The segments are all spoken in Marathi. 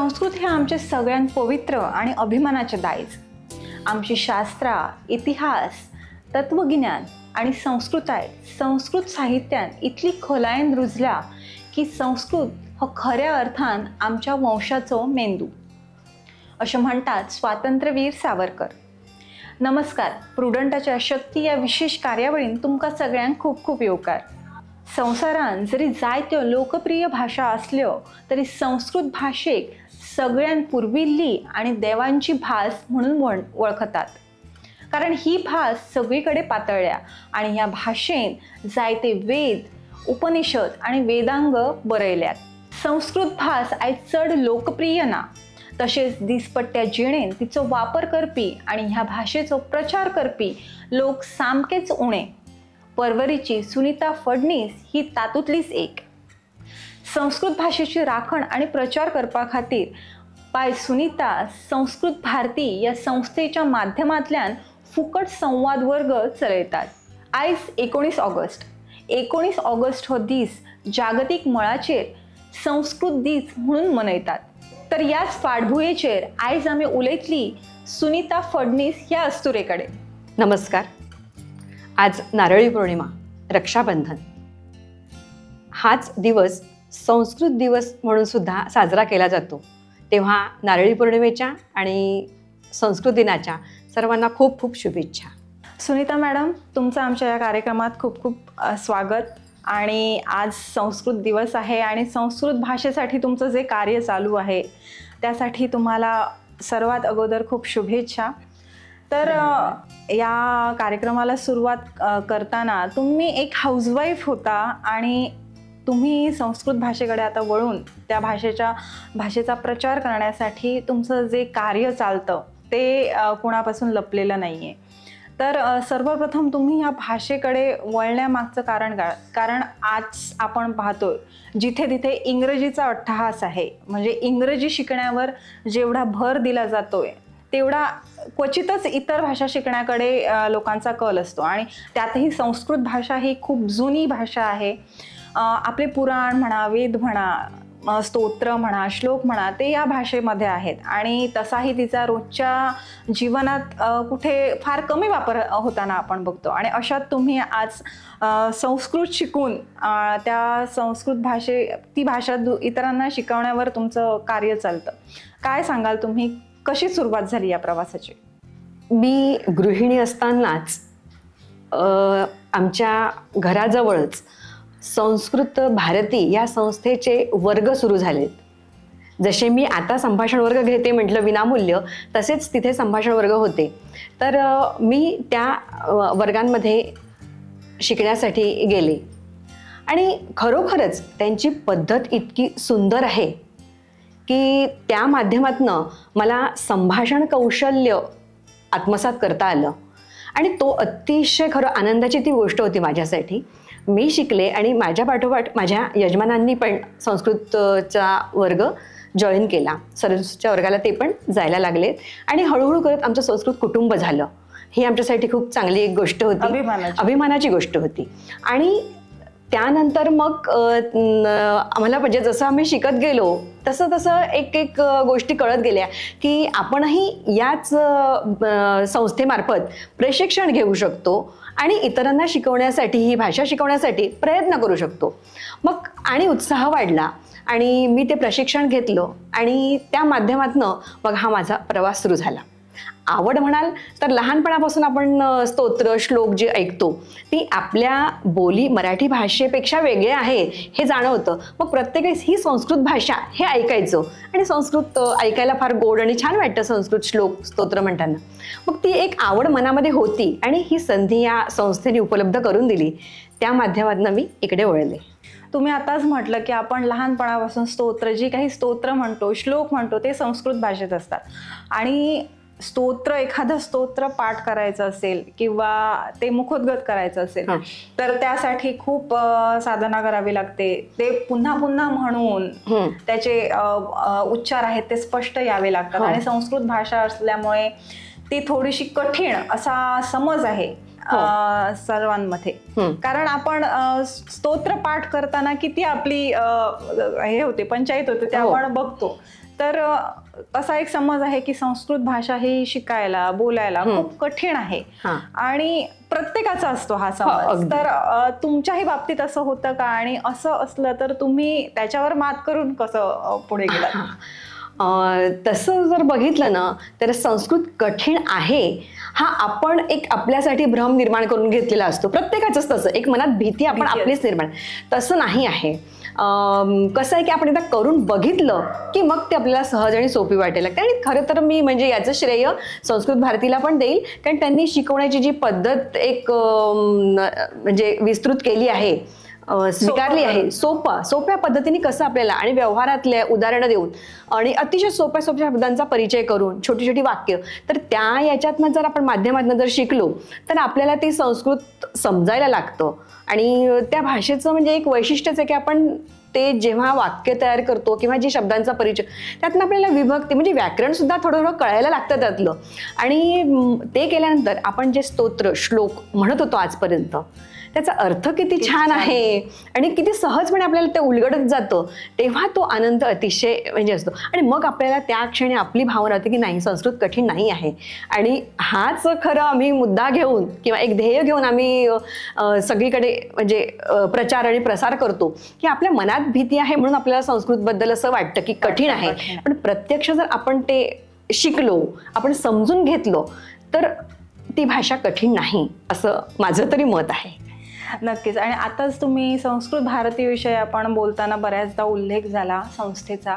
संस्कृत हे आमचे सगळ्यात पवित्र आणि अभिमानाचे दायज. आमची शास्त्रा, इतिहास, तत्वज्ञान आणि संस्कृत साहित्यात इतली खोलायेन रुजल्या की संस्कृत हो खऱ्या अर्थान आमच्या वंशाचो मेंदू असे म्हणतात स्वातंत्र्यवीर सावरकर. नमस्कार. प्रुडंटाच्या शक्ती या विशेष कार्यावळीन तुमका सगळ्यांक खूप खूप येवकार. संवसारान जरी जायत्यो लोकप्रिय भाषा असल्यो तरी संस्कृत भाषेक सगळ्यात पुर्विल्ली आणि देवांची भास म्हणून वळखतात. कारण ही भास सगळीकडे पातळ्या आणि ह्या भाषेन जायते वेद, उपनिषद आणि वेदांग बरयल्यात. संस्कृत भास आयज चड लोकप्रिय ना, तसेच दिसपट्ट्या जिणेन तिचो वापर करपी आणि ह्या भाषेचो प्रचार करपी लोक सामकेच उणे. परवरीची सुनीता फडणीस ही तातूंतलीच एक. संस्कृत भाषेची राखण आणि प्रचार करपा खातीर बाय सुनीता संस्कृत भारती या संस्थेच्या माध्यमांतल्यान फुकट संवाद वर्ग चलयतात. आयज 19 ऑगस्ट. 19 ऑगस्ट हो दीस जागतिक मळाचेर संस्कृत दीस म्हणून मनयतात. तर याच फाटभुंयेचेर आयज आमी उलयतली सुनीता फडणीस ह्या अस्तुरेकडे. नमस्कार. आज नारळी पौर्णिमा, रक्षाबंधन. हाच दिवस संस्कृत दिवस म्हणून सुद्धा साजरा केला जातो. तेव्हा नारळी पौर्णिमेच्या आणि संस्कृत दिनाच्या सर्वांना खूप खूप शुभेच्छा. सुनीता मॅडम, तुमचं आमच्या या कार्यक्रमात खूप खूप स्वागत. आणि आज संस्कृत दिवस आहे आणि संस्कृत भाषेसाठी तुमचं जे कार्य चालू आहे त्यासाठी तुम्हाला सर्वात अगोदर खूप शुभेच्छा. तर या कार्यक्रमाला सुरुवात करताना तुम्ही एक हाऊसवाईफ होता आणि तुम्ही संस्कृत भाषेकडे आता वळून त्या भाषेचा प्रचार करण्यासाठी तुमचं जे कार्य चालतं ते कोणापासून लपलेलं नाही आहे. तर सर्वप्रथम तुम्ही ह्या भाषेकडे वळण्यामागचं कारण काय? कारण आज आपण पाहतोय जिथे तिथे इंग्रजीचा अट्टहास आहे. म्हणजे इंग्रजी शिकण्यावर जेवढा भर दिला जातोय तेवढा क्वचितच इतर भाषा शिकण्याकडे लोकांचा कल असतो. आणि त्यातही संस्कृत भाषा ही खूप जुनी भाषा आहे. आपले पुराण म्हणा, वेद म्हणा, स्तोत्र म्हणा, श्लोक म्हणा, ते या भाषेमध्ये आहेत. आणि तसाही तिचा रोजच्या जीवनात कुठे फार कमी वापर होताना आपण बघतो. आणि अशात तुम्ही आज संस्कृत शिकून त्या संस्कृत ती भाषा इतरांना शिकवण्यावर तुमचं कार्य चालतं. काय सांगाल तुम्ही, कशी सुरुवात झाली या प्रवासाची? मी गृहिणी असतानाच आमच्या घराजवळच संस्कृत भारती या संस्थेचे वर्ग सुरू झालेत. जसे मी आता संभाषण वर्ग घेते म्हटलं विनामूल्य, तसेच तिथे संभाषण वर्ग होते. तर मी त्या वर्गांमध्ये शिकण्यासाठी गेले आणि खरोखरच त्यांची पद्धत इतकी सुंदर आहे की त्या माध्यमातनं मला संभाषण कौशल्य आत्मसात करता आलं. आणि तो अतिशय खरं आनंदाची ती गोष्ट होती माझ्यासाठी. मी शिकले आणि माझ्या पाठोपाठ माझ्या यजमानांनी पण संस्कृतचा वर्ग जॉईन केला. सरस्वतीच्या वर्गाला ते पण जायला लागलेत आणि हळूहळू करत आमचं संस्कृत कुटुंब झालं. ही आमच्यासाठी खूप चांगली एक गोष्ट होती, अभिमानाची गोष्ट होती. आणि त्यानंतर मग आम्हाला म्हणजे जसं आम्ही शिकत गेलो तसं तसं एक एक गोष्टी कळत गेल्या की आपणही याच संस्थेमार्फत प्रशिक्षण घेऊ शकतो आणि इतरांना शिकवण्यासाठी, ही भाषा शिकवण्यासाठी प्रयत्न करू शकतो. मग आणि उत्साह वाढला आणि मी ते प्रशिक्षण घेतलं आणि त्या माध्यमातनं मग हा माझा प्रवास सुरू झाला. आवड म्हणाल तर लहानपणापासून आपण स्तोत्र, श्लोक जे ऐकतो ती आपल्या बोली मराठी भाषेपेक्षा वेगळे आहे हे जाणवतं. मग प्रत्येकवेळेस ही संस्कृत भाषा हे ऐकायचं आणि संस्कृत ऐकायला फार गोड आणि छान वाटतं संस्कृत श्लोक, स्तोत्र म्हणताना. मग ती एक आवड मनामध्ये होती आणि ही संधी या संस्थेने उपलब्ध करून दिली. त्या माध्यमातून मी इकडे वळले. तुम्ही आताच म्हटलं की आपण लहानपणापासून जी काही स्तोत्र म्हणतो, श्लोक म्हणतो ते संस्कृत भाषेत असतात. आणि एखादं स्तोत्र पाठ करायचं असेल किंवा ते मुखोद्गत करायचं असेल तर त्यासाठी खूप साधना करावी लागते. ते पुन्हा पुन्हा म्हणून त्याचे उच्चार आहेत ते स्पष्ट यावे लागतात. आणि संस्कृत भाषा असल्यामुळे ती थोडीशी कठीण असा समज आहे सर्वांमध्ये. कारण आपण स्तोत्र पाठ करताना किती आपली हे होते, पंचायत होते, ते आपण बघतो. तर असा एक समज आहे की संस्कृत भाषा ही शिकायला बोलायला खूप कठीण आहे आणि प्रत्येकाचा असतो हा समज. तर तुमच्याही बाबतीत असं होतं का, आणि असं असलं तर तुम्ही त्याच्यावर मात करून कसं पुढे गेलात? तसं जर बघितलं ना तर संस्कृत कठीण आहे हा आपण एक आपल्यासाठी भ्रम निर्माण करून घेतलेला असतो. प्रत्येकाचंच तसं एक मनात भीती आपण आपलीच निर्माण. तसं नाही आहे. कसं आहे की आपण एकदा करून बघितलं की मग ते आपल्याला सहज आणि सोपी वाटेल लागते. आणि खरं तर मी म्हणजे याचं श्रेय संस्कृत भारतीला पण देईल, कारण त्यांनी शिकवण्याची जी पद्धत एक म्हणजे विस्तृत केली आहे, स्वीकारली आहे, सोप्या पद्धतीने कसं आपल्याला आणि व्यवहारातले उदाहरणं देऊन आणि अतिशय सोप्या शब्दांचा परिचय करून छोटी छोटी वाक्य, तर त्या याच्यातनं जर आपण माध्यमातून जर शिकलो तर आपल्याला ते संस्कृत समजायला लागतं. आणि त्या भाषेचं म्हणजे एक वैशिष्ट्यच आहे की आपण ते जेव्हा वाक्य तयार करतो किंवा जे शब्दांचा परिचय, त्यातनं आपल्याला विभक्ती म्हणजे व्याकरण सुद्धा थोडं थोडं कळायला लागतं त्यातलं. आणि ते केल्यानंतर आपण जे स्तोत्र श्लोक म्हणत होतो आजपर्यंत त्याचा अर्थ किती छान आहे आणि किती सहजपणे आपल्याला ते उलगडत जातं, तेव्हा तो आनंद अतिशय म्हणजे असतो. आणि मग आपल्याला त्या क्षणी आपली भावना होते की नाही, संस्कृत कठीण नाही आहे. आणि हाच खरं आम्ही मुद्दा घेऊन किंवा एक ध्येय घेऊन आम्ही सगळीकडे म्हणजे प्रचार आणि प्रसार करतो की आपल्या मनात भीती आहे म्हणून आपल्याला संस्कृतबद्दल असं वाटतं की कठीण आहे. पण प्रत्यक्ष जर आपण ते शिकलो, आपण समजून घेतलो, तर ती भाषा कठीण नाही असं माझं तरी मत आहे. नक्कीच. आणि आताच तुम्ही संस्कृत भारती विषयी आपण बोलताना बऱ्याचदा उल्लेख झाला संस्थेचा.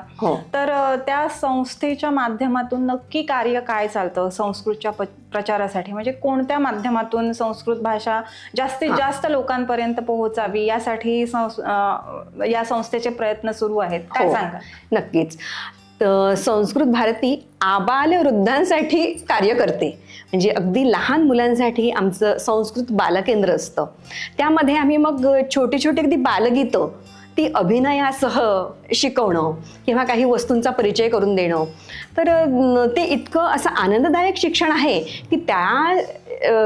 तर त्या संस्थेच्या माध्यमातून नक्की कार्य काय चालतं संस्कृतच्या प्रचारासाठी? म्हणजे कोणत्या माध्यमातून संस्कृत भाषा जास्तीत जास्त लोकांपर्यंत पोहोचावी यासाठी या संस्थेचे प्रयत्न सुरू आहेत, काय सांगा? नक्कीच. संस्कृत भारती आबालवृद्धांसाठी कार्य करते. म्हणजे अगदी लहान मुलांसाठी आमचं संस्कृत बालकेंद्र असतं. त्यामध्ये आम्ही मग छोटी छोटी अगदी बालगीतं ती अभिनयासह शिकवणं किंवा काही वस्तूंचा परिचय करून देणं. तर ते इतकं असं आनंददायक शिक्षण आहे की त्या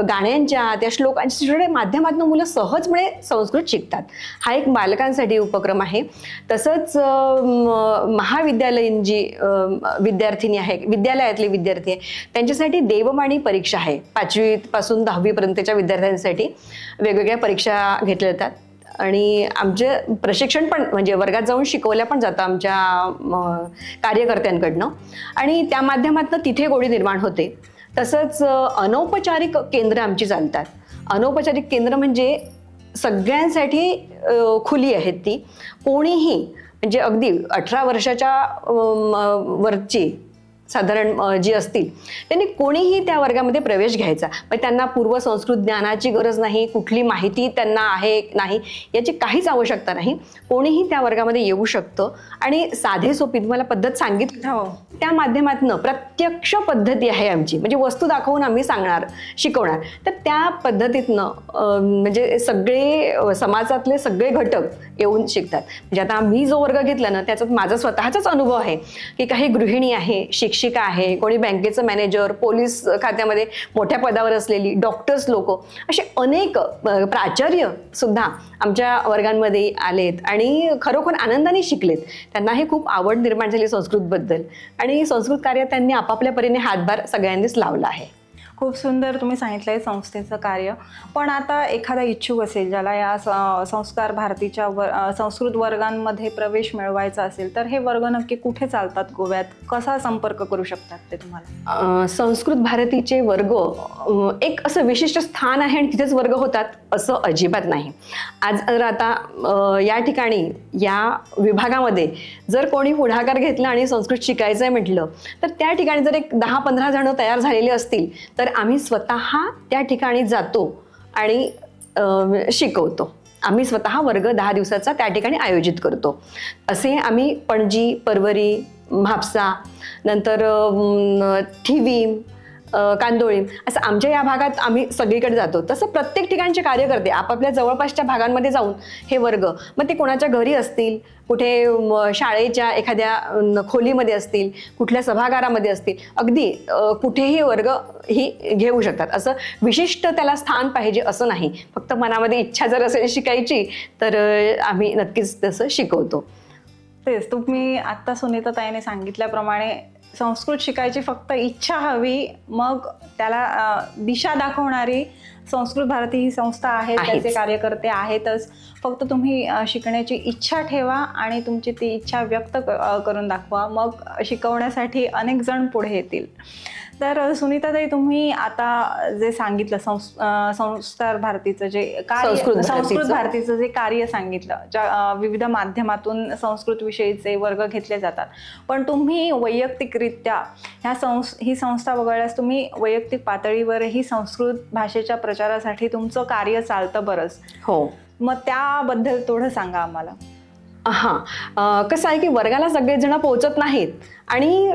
गाण्यांच्या त्या श्लोकांच्या माध्यमातून मुलं सहजपणे संस्कृत शिकतात. हा एक बालकांसाठी उपक्रम आहे. तसंच महाविद्यालयीन जी विद्यार्थिनी आहे, विद्यालयातले विद्यार्थी आहे, त्यांच्यासाठी देववाणी परीक्षा आहे. 5वी पासून 10वी पर्यंतच्या विद्यार्थ्यांसाठी वेगवेगळ्या परीक्षा घेतल्या जातात. आणि आमचे प्रशिक्षण पण म्हणजे वर्गात जाऊन शिकवल्या पण जातं आमच्या कार्यकर्त्यांकडनं. आणि त्या माध्यमातून तिथे गोडी निर्माण होते. तसंच अनौपचारिक केंद्र आमची चालतात. अनौपचारिक केंद्र म्हणजे सगळ्यांसाठी खुली आहेत. ती कोणीही म्हणजे अगदी 18 वर्षाच्या वरची साधारण जी असतील त्यांनी कोणीही त्या वर्गामध्ये प्रवेश घ्यायचा. पण त्यांना पूर्व संस्कृत ज्ञानाची गरज नाही, कुठली माहिती त्यांना आहे नाही याची काहीच आवश्यकता नाही. कोणीही त्या वर्गामध्ये येऊ शकतं. आणि साधे सोपी तुम्हाला पद्धत सांगितली त्या माध्यमातून प्रत्यक्ष पद्धती आहे आमची. म्हणजे वस्तू दाखवून आम्ही सांगणार, शिकवणार. तर त्या पद्धतीतनं म्हणजे सगळे समाजातले सगळे घटक येऊन शिकतात. म्हणजे आता मी जो वर्ग घेतला ना त्याच्यात माझा स्वतःचाच अनुभव आहे की काही गृहिणी आहे, शिक्षिका आहे, कोणी बँकेचं मॅनेजर, पोलीस खात्यामध्ये मोठ्या पदावर असलेली, डॉक्टर्स लोक, असे अनेक प्राचार्य सुद्धा आमच्या वर्गांमध्ये आलेत आणि खरोखर आनंदाने शिकलेत. त्यांनाही खूप आवड निर्माण झाली संस्कृतबद्दल आणि संस्कृत कार्य त्यांनी आपापल्या परीने हातभार सगळ्यांनीच लावला आहे. खूप सुंदर तुम्ही सांगितलंय संस्थेचं कार्य. पण आता एखादा इच्छुक असेल ज्याला या संस्कार भारतीच्या संस्कृत वर्गांमध्ये प्रवेश मिळवायचा असेल, तर हे वर्ग नक्की कुठे चालतात गोव्यात? कसा संपर्क करू शकतात ते तुम्हाला? संस्कृत भारतीचे वर्ग एक असं विशिष्ट स्थान आहे आणि तिथेच वर्ग होतात असं अजिबात नाही. आज जर आता या ठिकाणी या विभागामध्ये जर कोणी पुढाकार घेतला आणि संस्कृत शिकायचं आहे म्हटलं तर त्या ठिकाणी जर एक 10-15 जण तयार झालेले असतील तर आम्ही स्वतः त्या ठिकाणी जातो आणि शिकवतो. आम्ही स्वतः वर्ग 10 दिवसाचा त्या ठिकाणी आयोजित करतो. असे आम्ही पणजी, परवरी, म्हापसा, नंतर थिवीम, कांदोळी असं आमच्या या भागात आम्ही सगळीकडे जातो. तसं प्रत्येक ठिकाणचे कार्यकर्ते आपापल्या जवळपासच्या भागांमध्ये जाऊन हे वर्ग, मग ते कोणाच्या घरी असतील, कुठे शाळेच्या एखाद्या खोलीमध्ये असतील, कुठल्या सभागारामध्ये असतील, अगदी कुठेही वर्ग ही घेऊ शकतात. असं विशिष्ट त्याला स्थान पाहिजे असं नाही. फक्त मनामध्ये इच्छा जर असेल शिकायची तर आम्ही नक्कीच तसं शिकवतो. तेच तुम्ही आता सुनीता ताईने सांगितल्याप्रमाणे संस्कृत शिकायची फक्त इच्छा हवी, मग त्याला दिशा दाखवणारी संस्कृत भारती ही संस्था आहे, त्याचे कार्यकर्ते आहेतच. फक्त तुम्ही शिकण्याची इच्छा ठेवा आणि तुमची ती इच्छा व्यक्त करून दाखवा, मग शिकवण्यासाठी अनेक जण पुढे येतील. तर सुनीताताई, तुम्ही आता जे सांगितलं संस्कार भारतीचं जे कार्य, संस्कृत भारतीचं जे कार्य सांगितलं, ज्या विविध माध्यमातून संस्कृत विषयीचे वर्ग घेतले जातात, पण तुम्ही वैयक्तिकरित्या ही संस्था वगळल्यास तुम्ही वैयक्तिक पातळीवरही संस्कृत भाषेच्या प्रचारासाठी तुमचं कार्य चालतं बरंच. हो, मग त्याबद्दल थोडं सांगा आम्हाला. कसं आहे की वर्गाला सगळेजण पोहोचत नाहीत आणि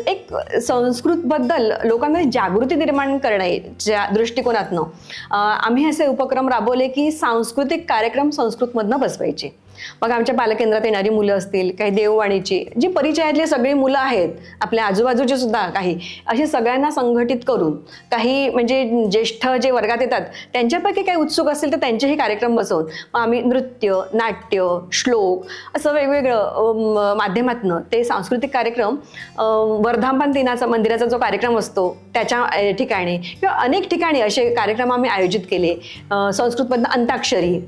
एक संस्कृतबद्दल लोकांमध्ये जागृती निर्माण करण्याच्या दृष्टिकोनातनं आम्ही असे उपक्रम राबवले की सांस्कृतिक कार्यक्रम संस्कृतमधनं बसवायचे. मग आमच्या बालकेंद्रात येणारी मुलं असतील, काही देववाणीची जी परिचयातली सगळी मुलं आहेत, आपल्या आजूबाजूची सुद्धा काही, अशी सगळ्यांना संघटित करून, काही म्हणजे ज्येष्ठ जे वर्गात येतात त्यांच्यापैकी काही उत्सुक असतील तर त्यांचेही कार्यक्रम बसवून मग आम्ही नृत्य, नाट्य, श्लोक असं वेगवेगळं माध्यमातनं ते सांस्कृतिक कार्यक्रम, वर्धापन दिनाचा मंदिराचा जो कार्यक्रम असतो त्याच्या ठिकाणी किंवा अनेक ठिकाणी असे कार्यक्रम आम्ही आयोजित केले. संस्कृतमधनं अंताक्षरी,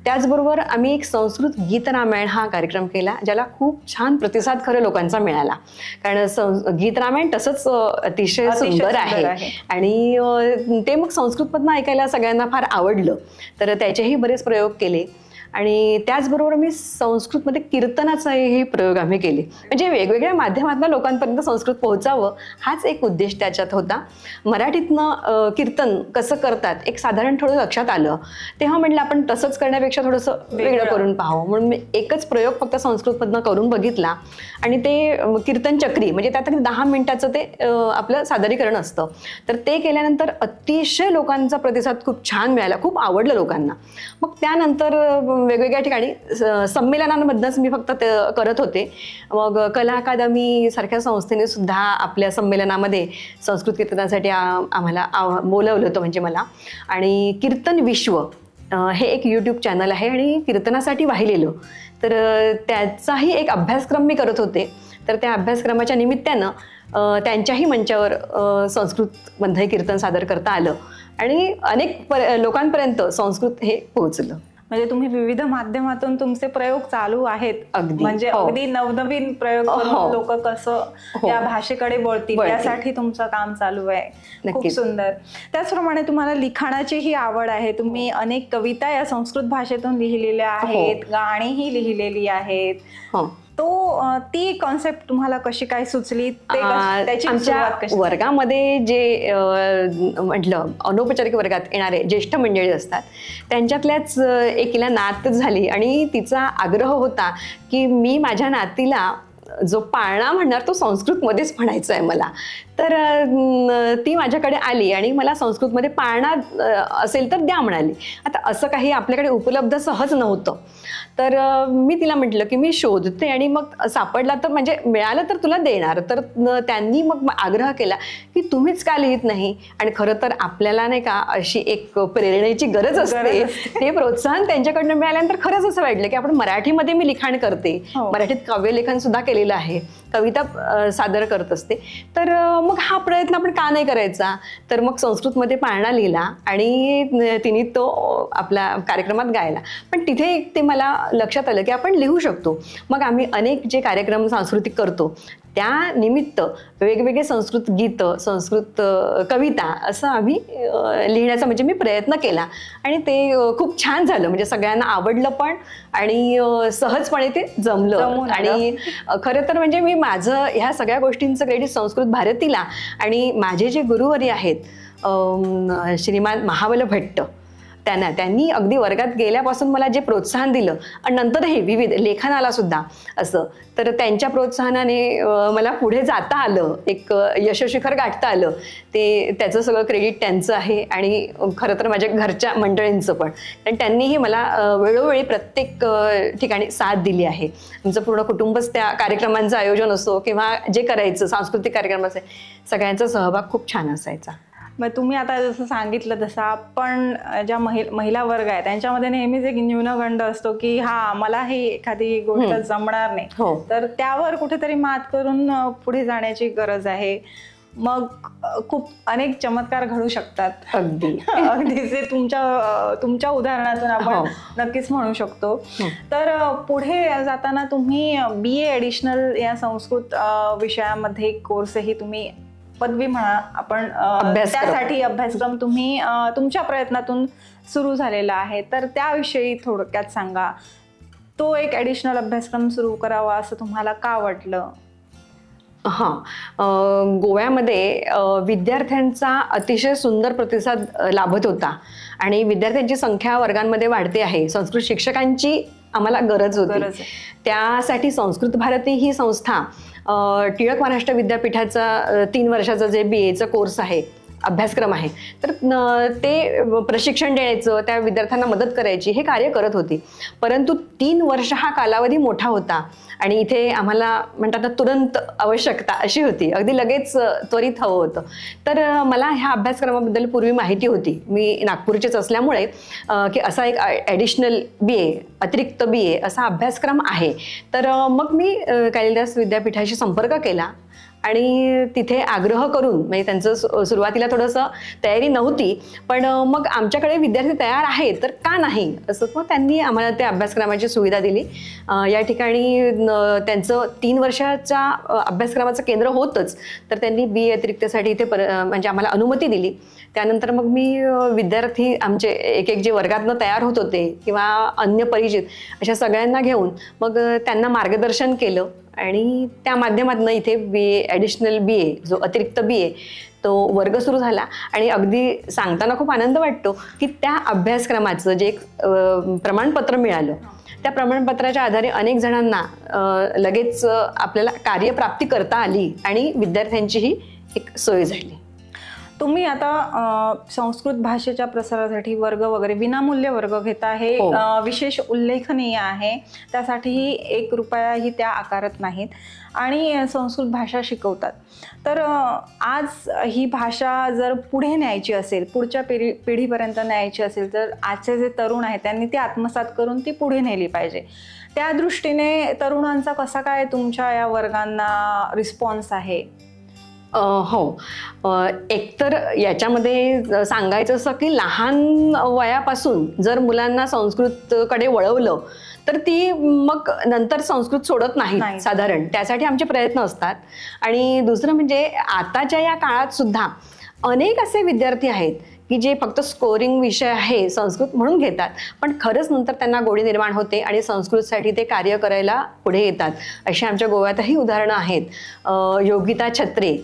त्याचबरोबर आम्ही एक संस्कृत गीत रामायण हा कार्यक्रम केला, ज्याला खूप छान प्रतिसाद खरं लोकांचा मिळाला. कारण गीत रामायण तसंच अतिशय सुंदर आहे आणि ते मग संस्कृतमधनं ऐकायला सगळ्यांना फार आवडलं. तर त्याचेही बरेच प्रयोग केले आणि त्याचबरोबर मी संस्कृतमध्ये कीर्तनाचाही प्रयोग आम्ही केले. म्हणजे वेगवेगळ्या माध्यमातून लोकांपर्यंत संस्कृत पोहोचावं हाच एक उद्देश त्याच्यात होता. मराठीतनं कीर्तन कसं करतात एक साधारण थोडं लक्षात आलं, तेव्हा म्हटलं आपण तसंच करण्यापेक्षा थोडंसं वेगळं करून पाहावं, म्हणून मी एकच प्रयोग फक्त संस्कृतमधनं करून बघितला आणि ते कीर्तन चक्री, म्हणजे त्यात 10 मिनिटाचं ते आपलं सादरीकरण असतं. तर ते केल्यानंतर अतिशय लोकांचा प्रतिसाद खूप छान मिळाला, खूप आवडलं लोकांना. मग त्यानंतर वेगवेगळ्या ठिकाणी संमेलनांमधनंच मी फक्त ते करत होते. मग कला अकादमी सारख्या संस्थेने सुद्धा आपल्या संमेलनामध्ये संस्कृत कीर्तनासाठी आम्हाला बोलवलं होतं, म्हणजे मला. आणि कीर्तन विश्व हे एक यूट्यूब चॅनल आहे आणि कीर्तनासाठी वाहिलेलं, तर त्याचाही एक अभ्यासक्रम मी करत होते. तर त्या अभ्यासक्रमाच्या निमित्तानं त्यांच्याही मंचावर संस्कृतमध्ये कीर्तन सादर करता आलं आणि अनेक लोकांपर्यंत संस्कृत हे पोहोचलं. म्हणजे तुम्ही विविध माध्यमातून तुमचे प्रयोग चालू आहेत, म्हणजे अगदी नवनवीन प्रयोग करून लोक कसं त्या भाषेकडे वळतील यासाठी तुमचं काम चालू आहे. खूप सुंदर. त्याचप्रमाणे तुम्हाला लिखाणाचीही आवड आहे. तुम्ही अनेक कविता या संस्कृत भाषेतून लिहिलेल्या आहेत, गाणीही लिहिलेली आहेत. ती कॉन्सेप्ट तुम्हाला कशी काय सुचली? आमच्या वर्गामध्ये जे म्हटलं अनौपचारिक वर्गात येणारे ज्येष्ठ मंडळी असतात त्यांच्यातल्याच एकीला नात झाली आणि तिचा आग्रह होता की मी माझ्या नातीला जो पाळणा म्हणणार तो संस्कृतमध्येच म्हणायचा आहे मला. तर ती माझ्याकडे आली आणि मला संस्कृतमध्ये पाळणा असेल तर द्या म्हणाली. आता असं काही आपल्याकडे उपलब्ध सहज नव्हतं, तर मी तिला म्हटलं की मी शोधते आणि मग सापडला तर म्हणजे मिळालं तर तुला देणार. तर त्यांनी मग आग्रह केला की तुम्हीच का लिहित नाही. आणि खरं तर आपल्याला नाही का अशी एक प्रेरणेची गरज असते, ते प्रोत्साहन त्यांच्याकडनं मिळाल्यानंतर खरंच असं वाटलं की आपण मराठीमध्ये मी लिखाण करते, मराठीत काव्यलेखन सुद्धा केलेलं आहे, कविता सादर करत असते, तर मग हा प्रयत्न आपण का नाही करायचा. तर मग संस्कृतमध्ये पाळणा लिहिला आणि तिने तो आपल्या कार्यक्रमात गायला. पण तिथे ते मला लक्षात आलं की आपण लिहू शकतो. मग आम्ही अनेक जे कार्यक्रम सांस्कृतिक करतो त्या निमित्त वेगवेगळे संस्कृत गीतं, संस्कृत कविता असं आम्ही लिहिण्याचा म्हणजे मी प्रयत्न केला आणि ते खूप छान झालं. म्हणजे सगळ्यांना आवडलं पण आणि सहजपणे ते जमलं. आणि खरं तर म्हणजे मी माझं ह्या सगळ्या गोष्टींचं क्रेडिट संस्कृत भारतीला आणि माझे जे गुरुवर्य आहेत श्रीमान महाबल भट्ट त्यांनी अगदी वर्गात गेल्यापासून मला जे प्रोत्साहन दिलं आणि नंतरही विविध लेखनाला सुद्धा असं, तर त्यांच्या प्रोत्साहनाने मला पुढे जाता आलं, एक यशशिखर गाठता आलं. त्याचं सगळं क्रेडिट त्यांचं आहे आणि खरं तर माझ्या घरच्या मंडळींचं पण, कारण त्यांनीही मला वेळोवेळी प्रत्येक ठिकाणी साथ दिली आहे. आमचं पूर्ण कुटुंबच त्या कार्यक्रमांचं आयोजन असो किंवा जे करायचं सांस्कृतिक कार्यक्रम असे सगळ्यांचा सहभाग खूप छान असायचा. मग तुम्ही आता जसं सांगितलं तसं आपण ज्या महिला वर्ग आहे त्यांच्यामध्ये नेहमीच एक न्यूनगंड असतो की हा मला ही एखादी गोष्ट जमणार नाही, तर त्यावर कुठेतरी मात करून पुढे जाण्याची गरज आहे. मग खूप अनेक चमत्कार घडू शकतात. अगदी अगदी जे तुमच्या उदाहरणातून आपण नक्कीच म्हणू शकतो. तर पुढे जाताना तुम्ही BA ॲडिशनल या संस्कृत विषयामध्ये कोर्सही तुम्ही पदवी म्हणा आपण त्यासाठी अभ्यासक्रम तुम्ही तुमच्या प्रयत्नातून सुरू झालेला आहे, तर त्याविषयी थोडक्यात सांगा. तो एक ॲडिशनल अभ्यासक्रम सुरू करावा असं तुम्हाला का वाटलं? गोव्यामध्ये विद्यार्थ्यांचा अतिशय सुंदर प्रतिसाद लाभत होता आणि विद्यार्थ्यांची संख्या वर्गांमध्ये वाढते आहे. संस्कृत शिक्षकांची आम्हाला गरज होती. त्यासाठी संस्कृत भारती ही संस्था टिळक महाराष्ट्र विद्यापीठाचा 3 वर्षाचा जे BAचा कोर्स आहे, अभ्यासक्रम आहे, तर ते प्रशिक्षण देण्याचं, त्या विद्यार्थ्यांना मदत करायची हे कार्य करत होती. परंतु 3 वर्ष हा कालावधी मोठा होता आणि इथे आम्हाला म्हणतात तुरंत आवश्यकता अशी होती, अगदी लगेच त्वरित हवं होतं. तर मला ह्या अभ्यासक्रमाबद्दल पूर्वी माहिती होती, मी नागपूरचेच असल्यामुळे, की असा एक ॲडिशनल BA अतिरिक्त BA असा अभ्यासक्रम आहे. तर मग मी कालिदास विद्यापीठाशी संपर्क केला आणि तिथे आग्रह करून, म्हणजे त्यांचं सुरुवातीला थोडंसं तयारी नव्हती, पण मग आमच्याकडे विद्यार्थी तयार आहेत तर का नाही असं मग त्यांनी आम्हाला त्या अभ्यासक्रमाची सुविधा दिली. या ठिकाणी त्यांचं 3 वर्षाच्या अभ्यासक्रमाचं केंद्र होतंच, तर त्यांनी BA अतिरिक्तसाठी इथे म्हणजे आम्हाला अनुमती दिली. त्यानंतर मग मी विद्यार्थी आमचे एक जे वर्गातनं तयार होत होते किंवा अन्य परिचित अशा सगळ्यांना घेऊन मग त्यांना मार्गदर्शन केलं आणि त्या माध्यमातून इथे BA ॲडिशनल BA जो अतिरिक्त BA तो वर्ग सुरू झाला. आणि अगदी सांगताना खूप आनंद वाटतो की त्या अभ्यासक्रमाचं जे एक प्रमाणपत्र मिळालं, त्या प्रमाणपत्राच्या आधारे अनेक जणांना लगेच आपल्याला कार्यप्राप्ती करता आली आणि विद्यार्थ्यांचीही एक सोय झाली. तुम्ही आता संस्कृत भाषेच्या प्रसारासाठी वर्ग वगैरे विनामूल्य वर्ग घेता, हे विशेष उल्लेखनीय आहे. त्यासाठीही 1 रुपयाही त्या आकारत नाहीत आणि संस्कृत भाषा शिकवतात. तर आज ही भाषा जर पुढे न्यायची असेल, पुढच्या पिढीपर्यंत न्यायची असेल, तर आजचे जे तरुण आहेत त्यांनी ती आत्मसात करून ती पुढे नेली पाहिजे. त्या दृष्टीने तरुणांचा कसा काय तुमच्या या वर्गांना रिस्पॉन्स आहे? हो, एकतर याच्यामध्ये सांगायचं असं की लहान वयापासून जर मुलांना संस्कृतकडे वळवलं तर ती मग नंतर संस्कृत सोडत नाही साधारण, त्यासाठी आमचे प्रयत्न असतात. आणि दुसरं म्हणजे आताच्या या काळात सुद्धा अनेक असे विद्यार्थी आहेत की जे फक्त स्कोरिंग विषय आहे संस्कृत म्हणून घेतात, पण खरंच नंतर त्यांना गोडी निर्माण होते आणि संस्कृतसाठी ते कार्य करायला पुढे येतात. अशी आमच्या गोव्यातही उदाहरणं आहेत. योगिता छत्रे,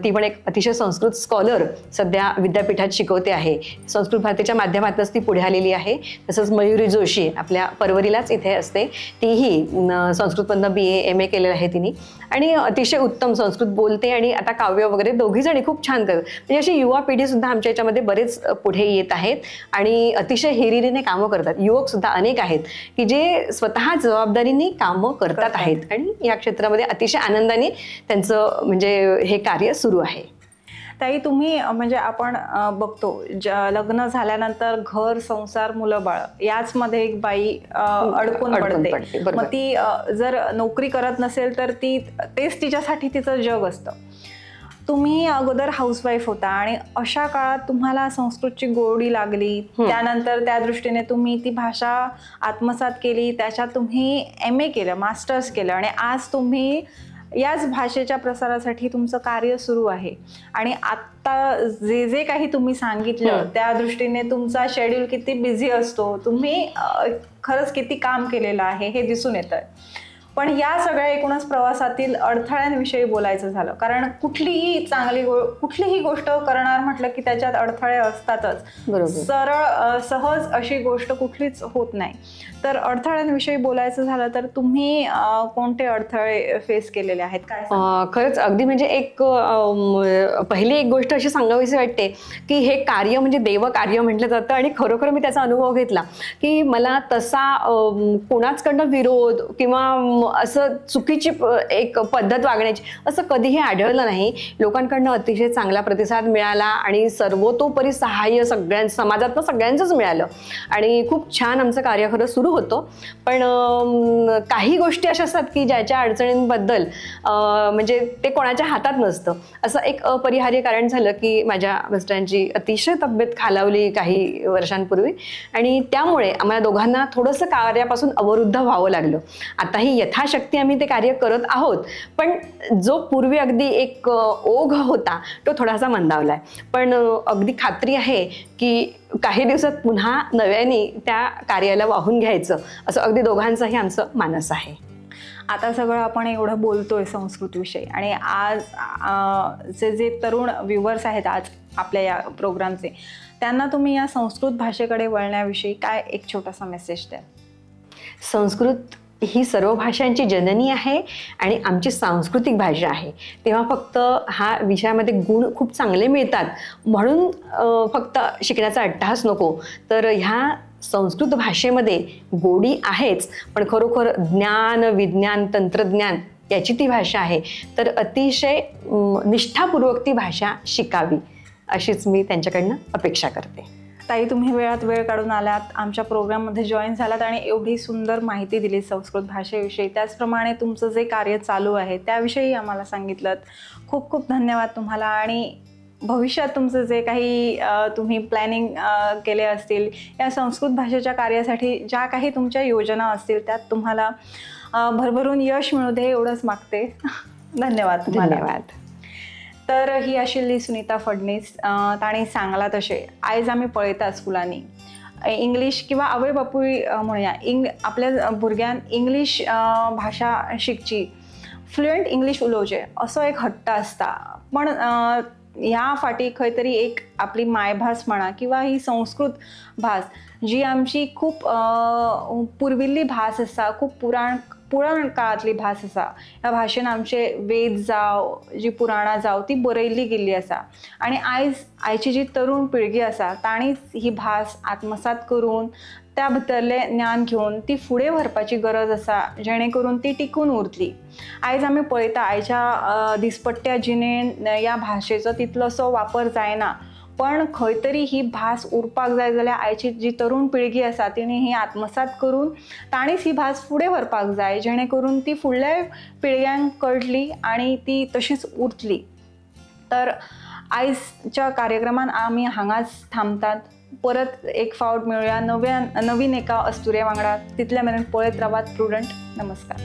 ती पण एक अतिशय संस्कृत स्कॉलर सध्या विद्यापीठात शिकवते आहे, संस्कृत भारतीच्या माध्यमातूनच ती पुढे आलेली आहे. तसंच मयुरी जोशी आपल्या परवरीलाच इथे असते, तीही संस्कृतमधनं BA MA केलेलं आहे तिने आणि अतिशय उत्तम संस्कृत बोलते आणि आता काव्य वगैरे दोघीजणी खूप छान करतात. म्हणजे अशी युवा पिढी सुद्धा आमच्या याच्यामध्ये बरेच पुढे येत आहेत आणि अतिशय हिरिरीने कामं करतात. युवक सुद्धा अनेक आहेत की जे स्वतः जबाबदारीने कामं करतात आहेत आणि या क्षेत्रामध्ये अतिशय आनंदाने त्यांचं म्हणजे हे कार्य सुरू आहे. ताई, तुम्ही म्हणजे आपण बघतो लग्न झाल्यानंतर घर, संसार, मुलं बाळ याच मध्ये एक बाई अडकून पडते. मग ती जर नोकरी करत नसेल तर तेच तिच्यासाठी तिचं जग असतं. तुम्ही अगोदर हाऊसवाईफ होता आणि अशा काळात तुम्हाला संस्कृतची गोडी लागली, त्यानंतर त्या दृष्टीने तुम्ही ती भाषा आत्मसात केली, त्याच्यात तुम्ही MA केलं, मास्टर्स केलं आणि आज तुम्ही याच भाषेच्या प्रसारासाठी तुमचं कार्य सुरू आहे. आणि आत्ता जे काही तुम्ही सांगितलं त्या दृष्टीने तुमचा शेड्यूल किती बिझी असतो, तुम्ही खरंच किती काम केलेलं आहे हे दिसून येतं. पण या सगळ्या एकूणच प्रवासातील अडथळ्यांविषयी बोलायचं झालं, कारण कुठलीही गोष्ट करणार म्हटलं की त्याच्यात अडथळे असतातच. सरळ सहज अशी गोष्ट कुठलीच होत नाही. तर अडथळ्यांविषयी बोलायचं झालं तर तुम्ही कोणते अडथळे फेस केलेले आहेत काय? खरंच अगदी म्हणजे एक पहिली एक गोष्ट अशी सांगावीशी वाटते की हे कार्य म्हणजे देव कार्य म्हटलं जातं आणि खरोखर मी त्याचा अनुभव घेतला की मला तसा कोणाचकडनं विरोध किंवा असं चुकीची एक पद्धत वागण्याची असं कधीही आढळलं नाही. लोकांकडनं अतिशय चांगला प्रतिसाद मिळाला आणि सर्वतोपरी सहाय्य समाजातनं सगळ्यांचंच मिळालं आणि खूप छान आमचं कार्य खरं सुरू होतं. पण काही गोष्टी अशा असतात की ज्याच्या अडचणींबद्दल म्हणजे ते कोणाच्या हातात नसतं. असं एक अपरिहार्य कारण झालं की माझ्या मिस्टरांची अतिशय तब्येत खालावली काही वर्षांपूर्वी आणि त्यामुळे आम्हाला दोघांना थोडंसं कार्यापासून अवरुद्ध व्हावं लागलं. आताही यथाशक्ती आम्ही ते कार्य करत आहोत, पण जो पूर्वी अगदी एक ओघ होता तो थोडासा मंदावलाय. पण अगदी खात्री आहे की काही दिवसात पुन्हा नव्याने त्या कार्याला वाहून घ्यायचं असं अगदी दोघांचंही आमचं मानस आहे. आता सगळं आपण एवढं बोलतोय संस्कृतविषयी आणि आज जे तरुण व्ह्युअर्स आहेत आज आपल्या या प्रोग्रामचे, त्यांना तुम्ही या संस्कृत भाषेकडे वळण्याविषयी काय एक छोटासा मेसेज द्या? संस्कृत ही सर्व भाषांची जननी आहे आणि आमची सांस्कृतिक भाषा आहे. तेव्हा फक्त हा विषयामध्ये गुण खूप चांगले मिळतात म्हणून फक्त शिकण्याचा अट्टहास नको, तर ह्या संस्कृत भाषेमध्ये गोडी आहेच, पण खरोखर ज्ञान, विज्ञान, तंत्रज्ञान याची ती भाषा आहे. तर अतिशय निष्ठापूर्वक ती भाषा शिकावी अशीच मी त्यांच्याकडनं अपेक्षा करते. ताई, तुम्ही वेळात वेळ काढून आलात, आमच्या प्रोग्राममध्ये जॉईन झालात आणि एवढी सुंदर माहिती दिली संस्कृत भाषेविषयी. त्याचप्रमाणे तुमचं जे कार्य चालू आहे त्याविषयी आम्हाला सांगितलं. खूप खूप धन्यवाद तुम्हाला. आणि भविष्यात तुमचं जे काही तुम्ही प्लॅनिंग केले असतील या संस्कृत भाषेच्या कार्यासाठी, ज्या काही तुमच्या योजना असतील त्यात तुम्हाला भरभरून यश मिळू दे एवढंच मागते. धन्यवाद तुम्हाला. धन्यवाद. तर ही आशिल्ली सुनीता फडणीस. ताणी सांगला तशें आयज आमी पळयता स्कुलांनी इंग्लीश किंवा आवय बापूय म्हणुया आपल्या भुरग्यांक इंग्लीश भाशा शिकची, फ्लुएंट इंग्लीश उलोवचें असो एक हट्ट आसता. पण ह्या फाटी खंय तरी एक आपली मायभास म्हणा किंवा ही संस्कृत भास जी आमची खूप पुर्विल्ली भास आसा, खूप पुराण काळातली भास आसा. ह्या भाशेन आमचे वेद जाव, जी पुराणां जाव ती बरयल्ली गेल्ली आसा आणि आयची जी तरुण पिळगी आसा ताणीच ही भास आत्मसात करून त्या भितरले ज्ञान घेवन ती फुडें व्हरपाची गरज आसा, जेणे करून ती टिकून उरतली. आयज आमी पळयता आयच्या दिसपट्ट्या जिणेन ह्या भाशेचो तितलोसो वापर जायना, पण खंय तरी ही भास उरपाक जाय जाल्यार आयची जी तरुण पिळगी आसा तिणी ही आत्मसात करून ताणीच ही भास फुडें व्हरपाक जाय, जेणे करून ती फुडल्या पिळग्यांक कळटली आणि ती तशीच उरतली. तर आयजच्या कार्यक्रमान आमी हांगाच थांबतात. परत एक फावट मेळुया नवीन एका अस्तुरे वांगडा. तितले मेरेन पळयत रावात प्रुडंट. नमस्कार.